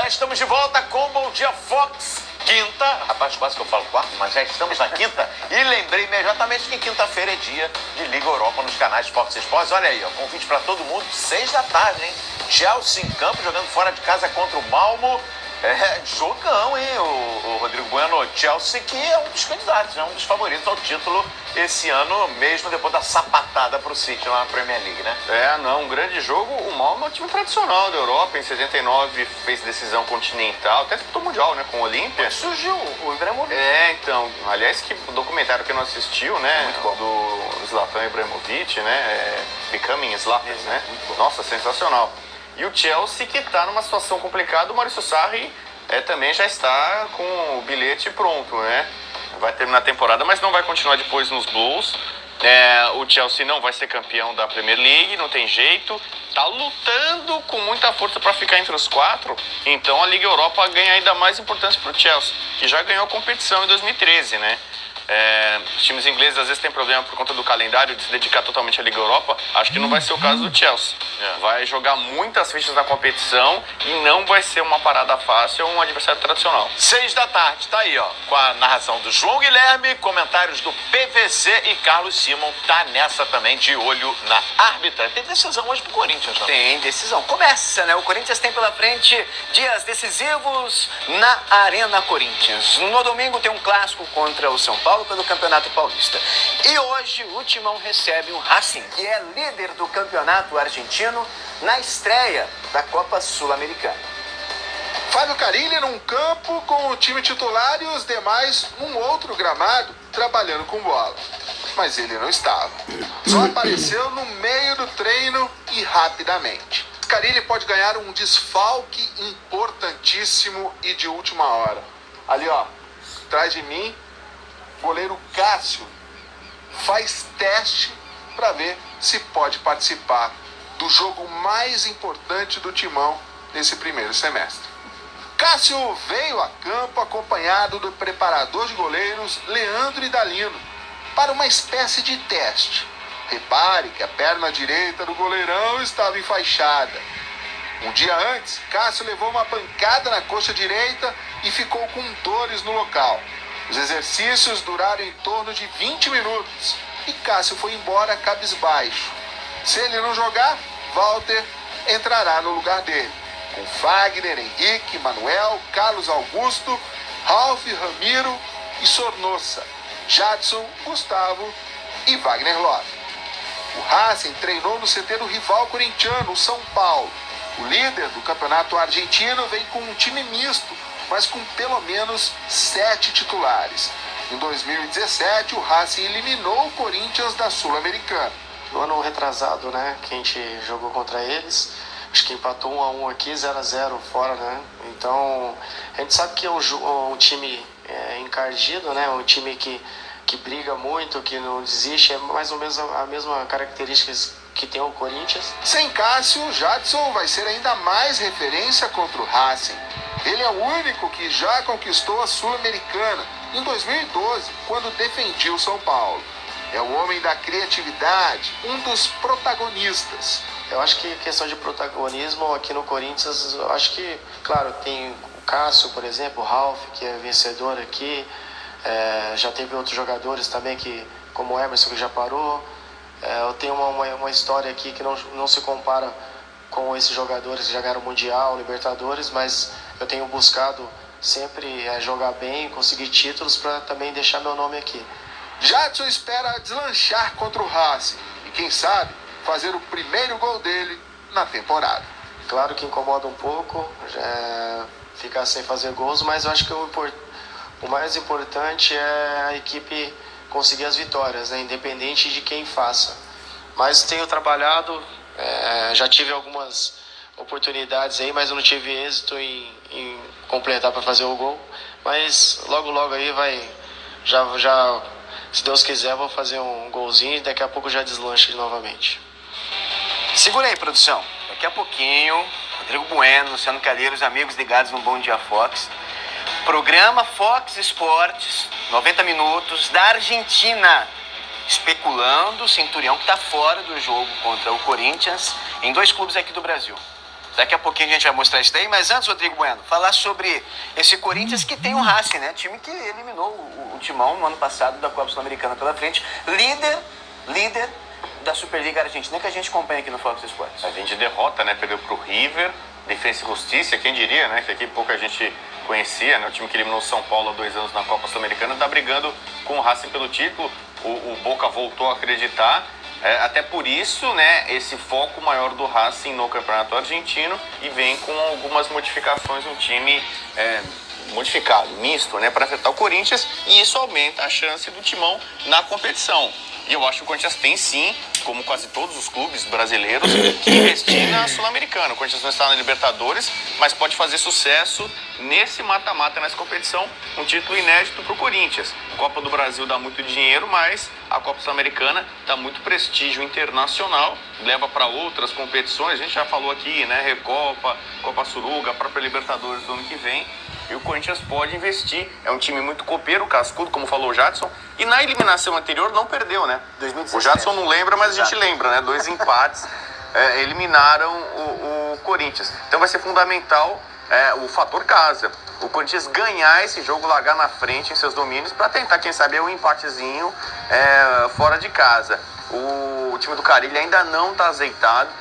Já estamos de volta com Bom Dia Fox. Quinta, rapaz, quase que eu falo quarta, mas já estamos na quinta. E lembrei imediatamente que quinta-feira é dia de Liga Europa nos canais Fox Sports. Olha aí, ó, convite para todo mundo, 6 da tarde, hein? Chelsea em campo, jogando fora de casa contra o Malmo. Jogão, hein, o Rodrigo Bueno. Chelsea, que é um dos candidatos, né? Um dos favoritos ao título esse ano, mesmo depois da sapatada pro City lá na Premier League, né? Um grande jogo. O Malmo é um time tradicional da Europa. Em 79 fez decisão continental, até disputou o Mundial, né, com o Olímpia. Surgiu o Ibrahimovic. Então, aliás, que o documentário que não assistiu, né, do Zlatan Ibrahimovic, né, Becoming Zlatan, né? Nossa, sensacional. E o Chelsea, que está numa situação complicada, o Maurício Sarri também já está com o bilhete pronto, né? Vai terminar a temporada, mas não vai continuar depois nos Blues. O Chelsea não vai ser campeão da Premier League, não tem jeito. Tá lutando com muita força para ficar entre os 4. Então a Liga Europa ganha ainda mais importância para o Chelsea, que já ganhou a competição em 2013, né? Os times ingleses às vezes têm problema por conta do calendário de se dedicar totalmente à Liga Europa. Acho que não vai ser o caso do Chelsea. Vai jogar muitas fichas na competição e não vai ser uma parada fácil, um adversário tradicional. 6 da tarde, tá aí, ó, com a narração do João Guilherme, comentários do PVC e Carlos Simon tá nessa também, de olho na arbitragem. Tem decisão hoje pro Corinthians, não? Tem decisão. Começa, né? O Corinthians tem pela frente dias decisivos na Arena Corinthians. No domingo tem um clássico contra o São Paulo pelo Campeonato Paulista. E hoje o Timão recebe o Racing, que é líder do Campeonato Argentino, na estreia da Copa Sul-Americana. Fábio Carille num campo com o time titular e os demais num outro gramado trabalhando com bola. Mas ele não estava. Só apareceu no meio do treino e rapidamente. Carille pode ganhar um desfalque importantíssimo e de última hora. Ali, ó, atrás de mim, goleiro Cássio faz teste para ver se pode participar do jogo mais importante do Timão nesse primeiro semestre. Cássio veio a campo acompanhado do preparador de goleiros Leandro Idalino para uma espécie de teste. Repare que a perna direita do goleirão estava enfaixada. Um dia antes, Cássio levou uma pancada na coxa direita e ficou com dores no local. Os exercícios duraram em torno de 20 minutos e Cássio foi embora cabisbaixo. Se ele não jogar, Walter entrará no lugar dele, com Fagner, Henrique, Manuel, Carlos Augusto, Ralf, Ramiro e Sornossa, Jadson, Gustavo e Wagner Love. O Racing treinou no CT do rival corintiano, o São Paulo. O líder do campeonato argentino vem com um time misto, mas com pelo menos 7 titulares. Em 2017, o Racing eliminou o Corinthians da Sul-Americana. No ano retrasado, né, que a gente jogou contra eles, acho que empatou 1-1 aqui, 0-0 fora, né? Então, a gente sabe que é um time encardido, né? Um time que briga muito, que não desiste, é mais ou menos a mesma característica que tem o Corinthians. Sem Cássio, Jadson vai ser ainda mais referência contra o Racing. Ele é o único que já conquistou a Sul-Americana em 2012, quando defendia o São Paulo. É o homem da criatividade, um dos protagonistas. Eu acho que questão de protagonismo aqui no Corinthians, eu acho que, claro, tem o Cássio, por exemplo, o Ralf, que é vencedor aqui. Já teve outros jogadores também, como o Emerson, que já parou. Eu tenho uma história aqui que não se compara com esses jogadores que já ganharam Mundial, Libertadores, mas eu tenho buscado sempre jogar bem, conseguir títulos para também deixar meu nome aqui. Jadson espera deslanchar contra o Racing e, quem sabe, fazer o primeiro gol dele na temporada. Claro que incomoda um pouco ficar sem fazer gols, mas eu acho que o mais importante é a equipe conseguir as vitórias, né? Independente de quem faça. Mas tenho trabalhado, já tive algumas oportunidades aí, mas eu não tive êxito em completar para fazer o gol. Mas logo aí já se Deus quiser, vou fazer um golzinho e daqui a pouco já deslanche novamente. Segura aí, produção. Daqui a pouquinho, Rodrigo Bueno, Luciano Calheiros, amigos ligados no Bom Dia Fox. Programa Fox Sports, 90 minutos, da Argentina. Especulando o Centurião que está fora do jogo contra o Corinthians, em 2 clubes aqui do Brasil. Daqui a pouquinho a gente vai mostrar isso daí, mas antes, Rodrigo Bueno, falar sobre esse Corinthians que tem o Racing, né? Time que eliminou o Timão no ano passado da Copa Sul-Americana pela frente. Líder da Superliga Argentina, que a gente acompanha aqui no Fox Sports. A gente derrota, né? Perdeu pro River, Defensa e Justiça, quem diria, né? Que aqui pouca gente conhecia, né? O time que eliminou o São Paulo há 2 anos na Copa Sul-Americana tá brigando com o Racing pelo título. O Boca voltou a acreditar. Até por isso, né, esse foco maior do Racing no Campeonato Argentino e vem com algumas modificações no time modificado, misto, né, para afetar o Corinthians, e isso aumenta a chance do Timão na competição. E eu acho que o Corinthians tem sim, como quase todos os clubes brasileiros, que investir na Sul-Americana. O Corinthians não está na Libertadores, mas pode fazer sucesso nesse mata-mata, nessa competição, um título inédito para o Corinthians. A Copa do Brasil dá muito dinheiro, mas a Copa Sul-Americana dá muito prestígio internacional, leva para outras competições, a gente já falou aqui, né, Recopa, Copa Suruga, a própria Libertadores do ano que vem. E o Corinthians pode investir. É um time muito copeiro, cascudo, como falou o Jadson. E na eliminação anterior não perdeu, né? 2017. O Jadson não lembra, mas a gente lembra, né? 2 empates eliminaram o Corinthians. Então vai ser fundamental o fator casa. O Corinthians ganhar esse jogo, largar na frente em seus domínios para tentar, quem sabe, um empatezinho fora de casa. O time do Carille ainda não está azeitado.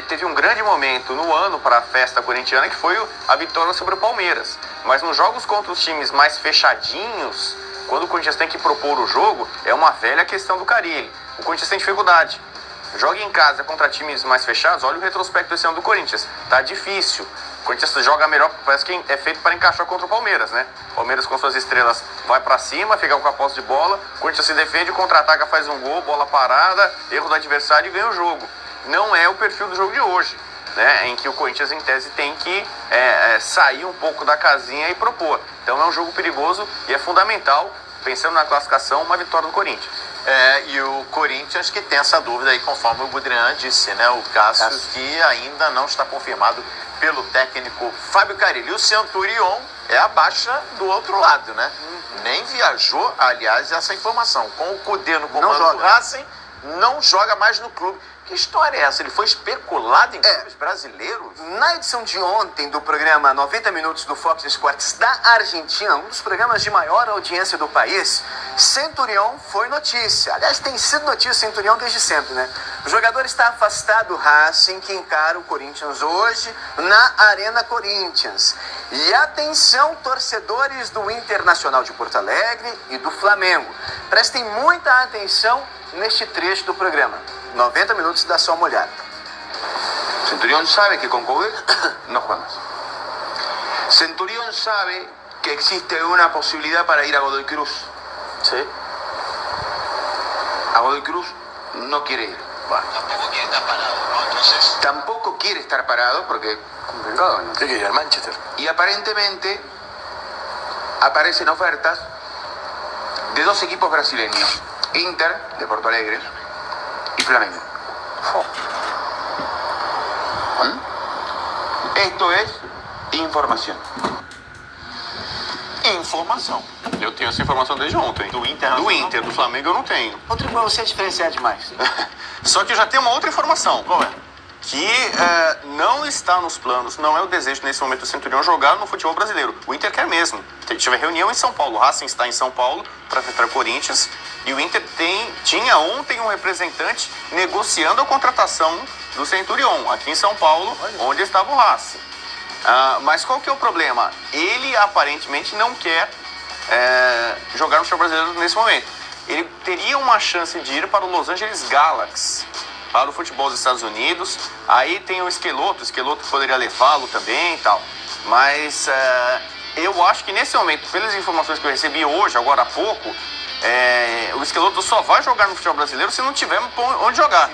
Teve um grande momento no ano para a festa corintiana, que foi a vitória sobre o Palmeiras. Mas nos jogos contra os times mais fechadinhos, quando o Corinthians tem que propor o jogo, é uma velha questão do Carille. O Corinthians tem dificuldade. Joga em casa contra times mais fechados, olha o retrospecto desse ano do Corinthians. Tá difícil. O Corinthians joga melhor, parece que é feito para encaixar contra o Palmeiras, né? O Palmeiras com suas estrelas vai para cima, fica com a posse de bola, o Corinthians se defende, contra-ataca, faz um gol, bola parada, erro do adversário e ganha o jogo. Não é o perfil do jogo de hoje, né, em que o Corinthians, em tese, tem que sair um pouco da casinha e propor. Então é um jogo perigoso e é fundamental, pensando na classificação, uma vitória do Corinthians. E o Corinthians que tem essa dúvida aí, conforme o Gudrian disse, né, o Cássio, que ainda não está confirmado pelo técnico Fábio Carille. E o Centurion é a baixa do outro lado, né? Nem viajou, aliás, essa informação. Com o Cudê no comando do Racing, não joga mais no clube. Que história é essa? Ele foi especulado em clubes brasileiros? Na edição de ontem do programa 90 Minutos do Fox Sports da Argentina, um dos programas de maior audiência do país, Centurion foi notícia. Aliás, tem sido notícia Centurion desde sempre, né? O jogador está afastado do Racing, que encara o Corinthians hoje na Arena Corinthians. E atenção, torcedores do Internacional de Porto Alegre e do Flamengo. Prestem muita atenção neste trecho do programa. 90 minutos, dá só uma olhada. Centurión sabe que con COVID no juega más. Centurión sabe que existe una posibilidad para ir a Godoy Cruz. Sí. A Godoy Cruz no quiere ir. Bueno. Tampoco quiere estar parado, ¿no? Entonces... Tampoco quiere estar parado porque... Complicado, ¿no? Quiere ir al Manchester. Y aparentemente aparecen ofertas de 2 equipos brasileños. Inter, de Porto Alegre, y Flamengo. Esto es información. Informação. Eu tenho essa informação desde ontem. Do Inter, do Flamengo eu não tenho. Rodrigo, você é diferenciar demais. Só que eu já tenho uma outra informação. Qual é? Que não está nos planos, não é o desejo nesse momento do Centurião jogar no futebol brasileiro. O Inter quer mesmo. Tiver reunião em São Paulo. O Racing está em São Paulo para enfrentar o Corinthians. E o Inter tinha ontem um representante negociando a contratação do Centurião aqui em São Paulo, onde estava o Racing. Mas qual que é o problema? Ele aparentemente não quer jogar no futebol brasileiro nesse momento. Ele teria uma chance de ir para o Los Angeles Galaxy, para o futebol dos Estados Unidos. Aí tem o Schelotto poderia levá-lo também e tal. Mas eu acho que nesse momento, pelas informações que eu recebi hoje, agora há pouco, o Schelotto só vai jogar no futebol brasileiro se não tiver onde jogar.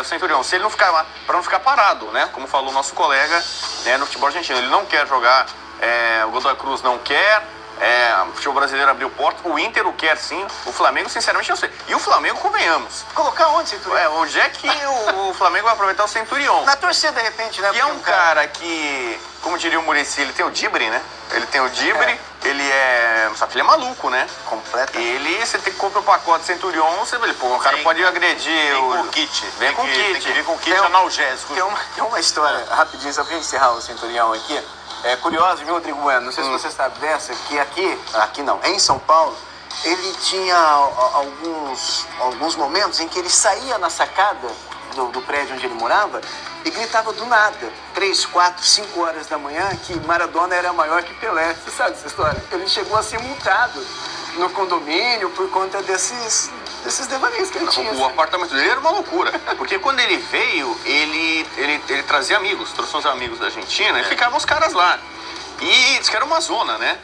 O Centurião, se ele não ficar lá, para não ficar parado, né? Como falou o nosso colega no futebol argentino. Ele não quer jogar, o Godoy Cruz não quer, O futebol brasileiro abriu porta, o Inter o quer sim, o Flamengo sinceramente não sei. E o Flamengo, convenhamos. Colocar onde, Centurião? Onde é que o Flamengo vai aproveitar o Centurion? Na torcida, de repente, né? Que é um cara que, como diria o Muricy, ele tem o drible, né? Ele tem o drible, ele é... Só que ele é maluco, né? Completamente. Você tem que comprar o pacote Centurion, você vê, pô, o cara pode agredir... Vem com o kit. Vem com o kit. Tem que vir com o kit analgésico. Tem uma história, rapidinho, só pra encerrar o Centurião aqui. É curioso, viu, Rodrigo Bueno? Não sei se você sabe dessa, que aqui não, em São Paulo, ele tinha alguns momentos em que ele saía na sacada do prédio onde ele morava e gritava do nada, 3, 4, 5 horas da manhã, que Maradona era maior que Pelé. Você sabe essa história? Ele chegou a ser multado no condomínio por conta desses devaneios que ele tinha. O apartamento dele era uma loucura. Porque quando ele veio, ele trazia amigos, trouxe uns amigos da Argentina e ficavam os caras lá. E diz que era uma zona, né?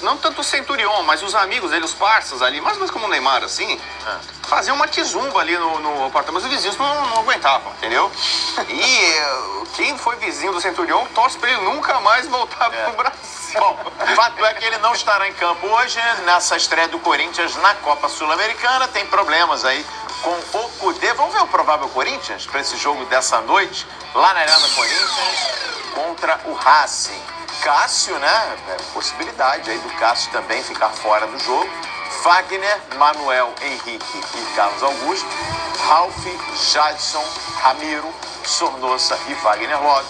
Não tanto o Centurion, mas os amigos dele, os parças ali, mais ou menos como o Neymar, assim, faziam uma quizumba ali no apartamento. Os vizinhos não aguentavam, entendeu? E quem foi vizinho do Centurion torce pra ele nunca mais voltar pro Brasil. Bom, o fato é que ele não estará em campo hoje nessa estreia do Corinthians na Copa Sul-Americana. Tem problemas aí com o Cudê. Vamos ver o provável Corinthians para esse jogo dessa noite, lá na Arena Corinthians, contra o Racing. Cássio, né? Possibilidade aí do Cássio também ficar fora do jogo. Wagner, Manuel, Henrique e Carlos Augusto. Ralf, Jadson, Ramiro, Sornosa e Wagner Love.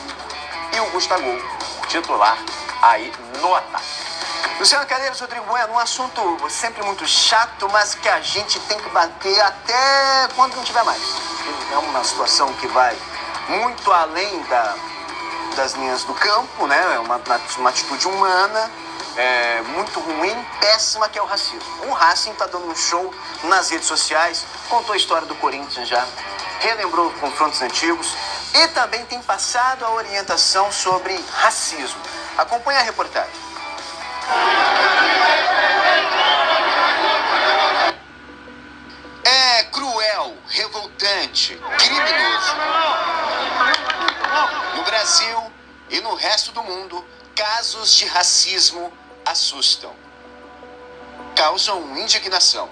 E o Gustavo, titular aí no ataque. Luciano Calheiros, Rodrigo Bueno, um assunto sempre muito chato, mas que a gente tem que bater até quando não tiver mais. É uma situação que vai muito além das linhas do campo, né? É uma atitude humana, muito ruim, péssima, que é o racismo. O Racing está dando um show nas redes sociais, contou a história do Corinthians já, relembrou confrontos antigos e também tem passado a orientação sobre racismo. Acompanhe a reportagem. É cruel, revoltante, criminoso. No Brasil e no resto do mundo, casos de racismo assustam, causam indignação.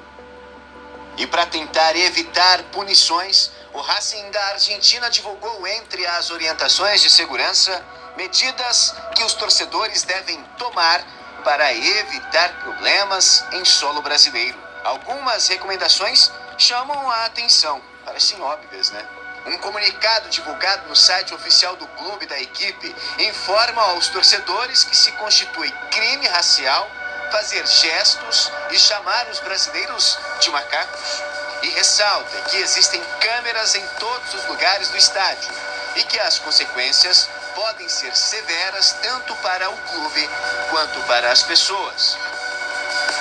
E para tentar evitar punições, o Racing da Argentina divulgou entre as orientações de segurança medidas que os torcedores devem tomar para evitar problemas em solo brasileiro. Algumas recomendações chamam a atenção, parecem óbvias, né? Um comunicado divulgado no site oficial do clube da equipe informa aos torcedores que se constitui crime racial fazer gestos e chamar os brasileiros de macacos. E ressalta que existem câmeras em todos os lugares do estádio e que as consequências podem ser severas tanto para o clube quanto para as pessoas.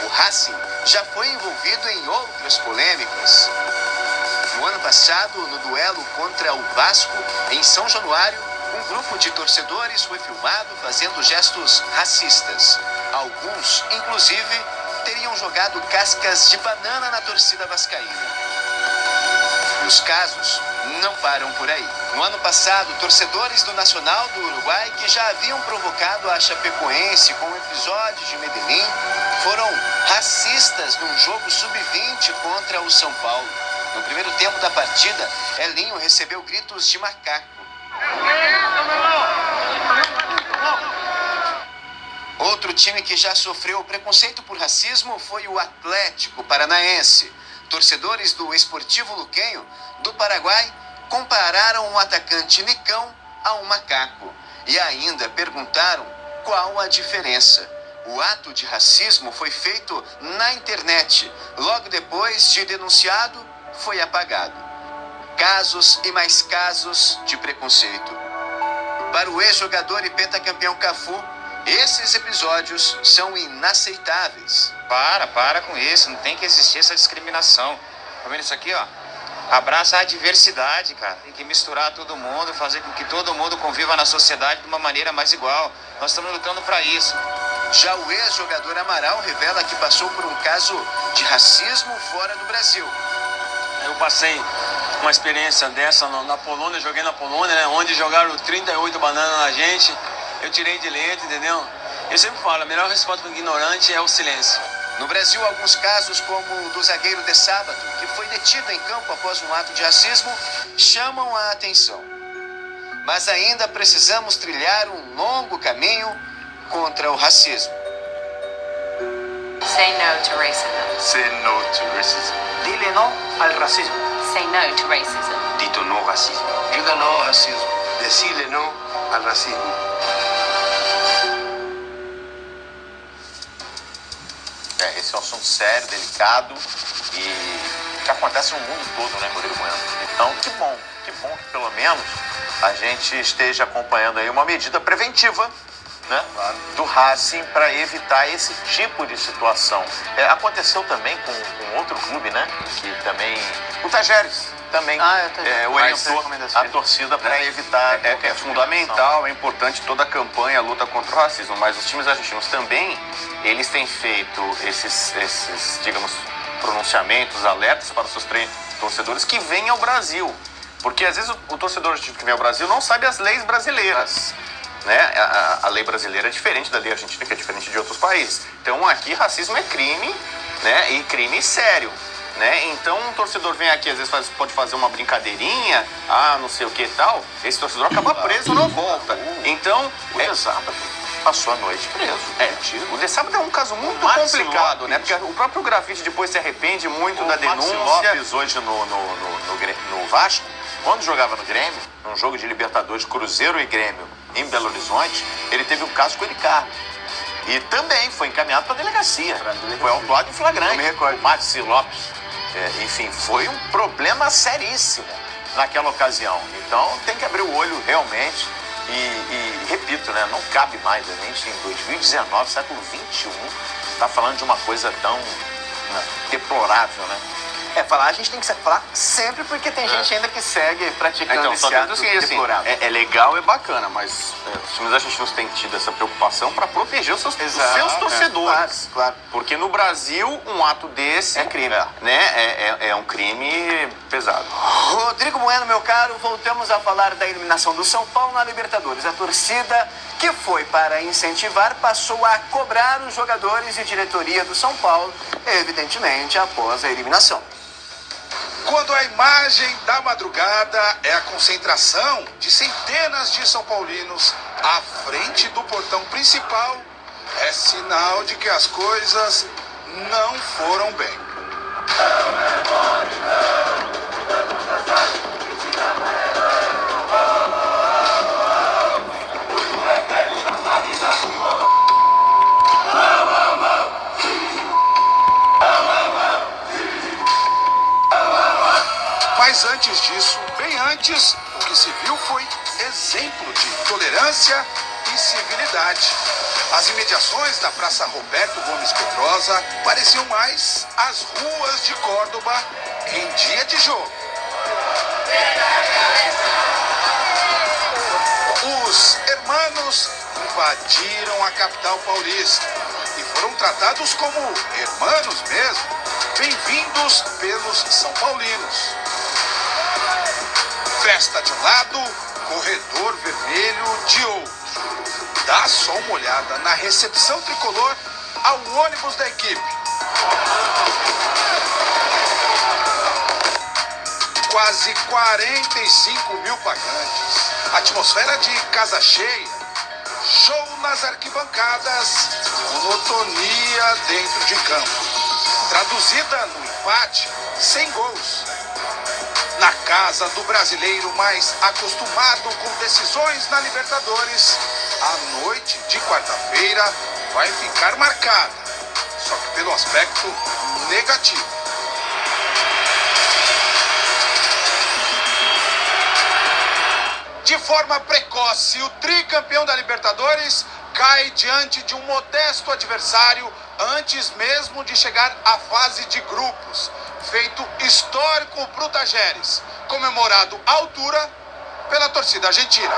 O Racing já foi envolvido em outras polêmicas. No ano passado, no duelo contra o Vasco, em São Januário, um grupo de torcedores foi filmado fazendo gestos racistas. Alguns, inclusive, teriam jogado cascas de banana na torcida vascaína. E os casos não param por aí. No ano passado, torcedores do Nacional do Uruguai, que já haviam provocado a Chapecoense com um episódio de Medellín, foram racistas num jogo sub-20 contra o São Paulo. No primeiro tempo da partida, Elinho recebeu gritos de macaco. Outro time que já sofreu preconceito por racismo foi o Atlético Paranaense. Torcedores do Esportivo Luquenho, do Paraguai, compararam o atacante Nicão a um macaco e ainda perguntaram qual a diferença. O ato de racismo foi feito na internet. Logo depois de denunciado, foi apagado. Casos e mais casos de preconceito. Para o ex-jogador e pentacampeão Cafu, esses episódios são inaceitáveis. Para com isso, não tem que existir essa discriminação. Tá vendo isso aqui, ó? Abraça a diversidade, cara. Tem que misturar todo mundo, fazer com que todo mundo conviva na sociedade de uma maneira mais igual. Nós estamos lutando para isso. Já o ex-jogador Amaral revela que passou por um caso de racismo fora do Brasil. Eu passei uma experiência dessa na Polônia, joguei na Polônia, né? Onde jogaram 38 bananas na gente. Eu tirei de letra, entendeu? Eu sempre falo, a melhor resposta para o ignorante é o silêncio. No Brasil, alguns casos, como o do zagueiro de Sábado, que foi detido em campo após um ato de racismo, chamam a atenção. Mas ainda precisamos trilhar um longo caminho contra o racismo. Say no to racism. Say no to racism. Dile não ao racismo. Say no to racism. Dito no racismo. Diga não ao racismo. Decile não ao racismo. Esse é um assunto sério, delicado e que acontece no mundo todo, né, Murilo Bueno? Então, que bom que pelo menos a gente esteja acompanhando aí uma medida preventiva, né, do Racing para evitar esse tipo de situação. Aconteceu também com outro clube, né, que também, o Tajeres também orientou a torcida para evitar. É fundamental, é importante toda a campanha, a luta contra o racismo, mas os times argentinos também, eles têm feito esses digamos, pronunciamentos, alertas para os seus torcedores que vêm ao Brasil. Porque às vezes o torcedor argentino que vem ao Brasil não sabe as leis brasileiras. Né? A lei brasileira é diferente da lei argentina, que é diferente de outros países. Então aqui racismo é crime, né? E crime sério. Né? Então um torcedor vem aqui, às vezes pode fazer uma brincadeirinha, não sei o que e tal, esse torcedor acaba preso na volta. Então, o De Sábado passou a noite preso. O De Sábado é um caso muito complicado, né? Porque o próprio Grafite depois se arrepende muito da denúncia. O Lopes hoje no Vasco, quando jogava no Grêmio, num jogo de Libertadores, Cruzeiro e Grêmio, em Belo Horizonte, ele teve um caso com ele, Carlos. E também foi encaminhado para a delegacia. Foi autuado em flagrante. O Maxi Lopes. Enfim, foi um problema seríssimo naquela ocasião. Então tem que abrir o olho realmente e repito, né, não cabe mais a gente em 2019, século XXI, tá falando de uma coisa tão deplorável, né? A gente tem que falar sempre porque tem gente ainda que segue praticando esse ato deplorável. É legal, é bacana, mas os times argentinos têm tido essa preocupação para proteger os seus torcedores. Claro. Porque no Brasil, um ato desse é crime. Né, é um crime pesado. Rodrigo Bueno, meu caro, voltamos a falar da eliminação do São Paulo na Libertadores. A torcida, que foi para incentivar, passou a cobrar os jogadores e diretoria do São Paulo, evidentemente após a eliminação. Quando a imagem da madrugada é a concentração de centenas de São Paulinos à frente do portão principal, é sinal de que as coisas não foram bem. Mas antes disso, bem antes, o que se viu foi exemplo de tolerância e civilidade. As imediações da Praça Roberto Gomes Pedrosa pareciam mais as ruas de Córdoba em dia de jogo. Os hermanos invadiram a capital paulista e foram tratados como hermanos mesmo, bem-vindos pelos São Paulinos. Festa de um lado, corredor vermelho de outro. Dá só uma olhada na recepção tricolor ao ônibus da equipe. Quase 45 mil pagantes. Atmosfera de casa cheia. Show nas arquibancadas. Monotonia dentro de campo. Traduzida no empate, sem gols. Na casa do brasileiro mais acostumado com decisões na Libertadores, a noite de quarta-feira vai ficar marcada, só que pelo aspecto negativo. De forma precoce, o tricampeão da Libertadores cai diante de um modesto adversário antes mesmo de chegar à fase de grupos. Feito histórico para o Tajeres, comemorado à altura pela torcida argentina.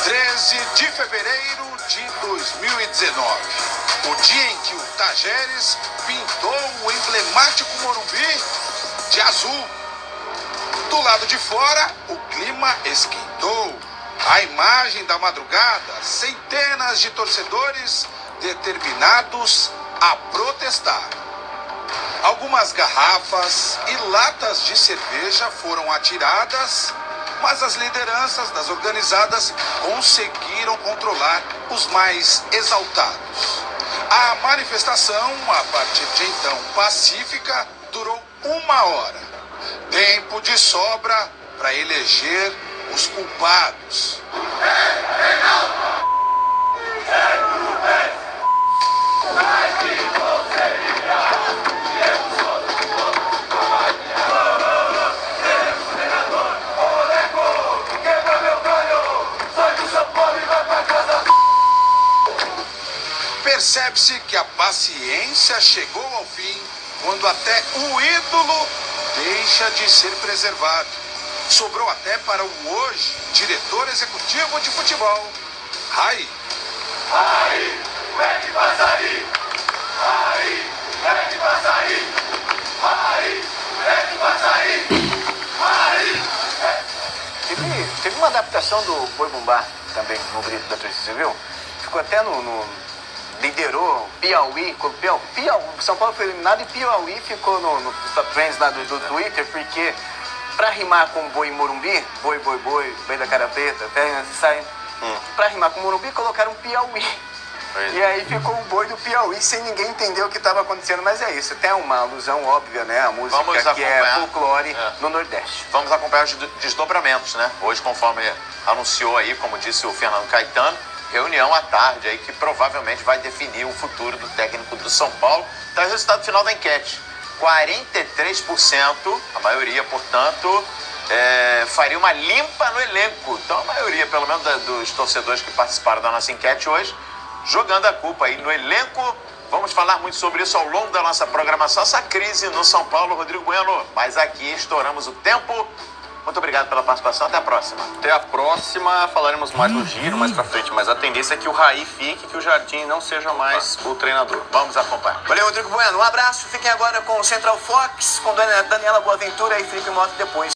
13 de fevereiro de 2019, o dia em que o Tajeres pintou o emblemático Morumbi de azul. Do lado de fora, o clima esquentou. A imagem da madrugada, centenas de torcedores determinados a protestar. Algumas garrafas e latas de cerveja foram atiradas, mas as lideranças das organizadas conseguiram controlar os mais exaltados. A manifestação, a partir de então pacífica, durou 1 hora. Tempo de sobra para eleger os culpados. Percebe-se que a paciência chegou ao fim quando até o ídolo deixa de ser preservado. Sobrou até para o hoje diretor executivo de futebol, Raí. Raí, é que passa aí. Raí, é que passa aí. Raí, é que passa aí. Raí. Teve uma adaptação do Boi Bumbá também no grito da torcida, viu? Ficou até liderou Piauí, São Paulo foi eliminado e Piauí ficou no top trends lá do Twitter, porque pra rimar com boi em Morumbi, boi, boi da cara preta, pra rimar com Morumbi colocaram Piauí. E aí ficou o boi do Piauí sem ninguém entender o que estava acontecendo, mas é isso, tem uma alusão óbvia, né? A música que é folclore no Nordeste. Vamos acompanhar os desdobramentos, né? Hoje, conforme anunciou aí, como disse o Fernando Caetano, reunião à tarde aí que provavelmente vai definir o futuro do técnico do São Paulo. Então, o resultado final da enquete: 43%, a maioria, portanto, faria uma limpa no elenco. Então, a maioria, pelo menos, dos torcedores que participaram da nossa enquete hoje, jogando a culpa aí no elenco. Vamos falar muito sobre isso ao longo da nossa programação, essa crise no São Paulo, Rodrigo Bueno. Mas aqui estouramos o tempo. Muito obrigado pela participação, até a próxima. Até a próxima, falaremos mais no giro, mais pra frente, mas a tendência é que o Raí fique, que o Jardim não seja mais o treinador. Vamos acompanhar. Valeu, Rodrigo Bueno, um abraço, fiquem agora com o Central Fox, com Daniela Boaventura e Felipe Mota depois.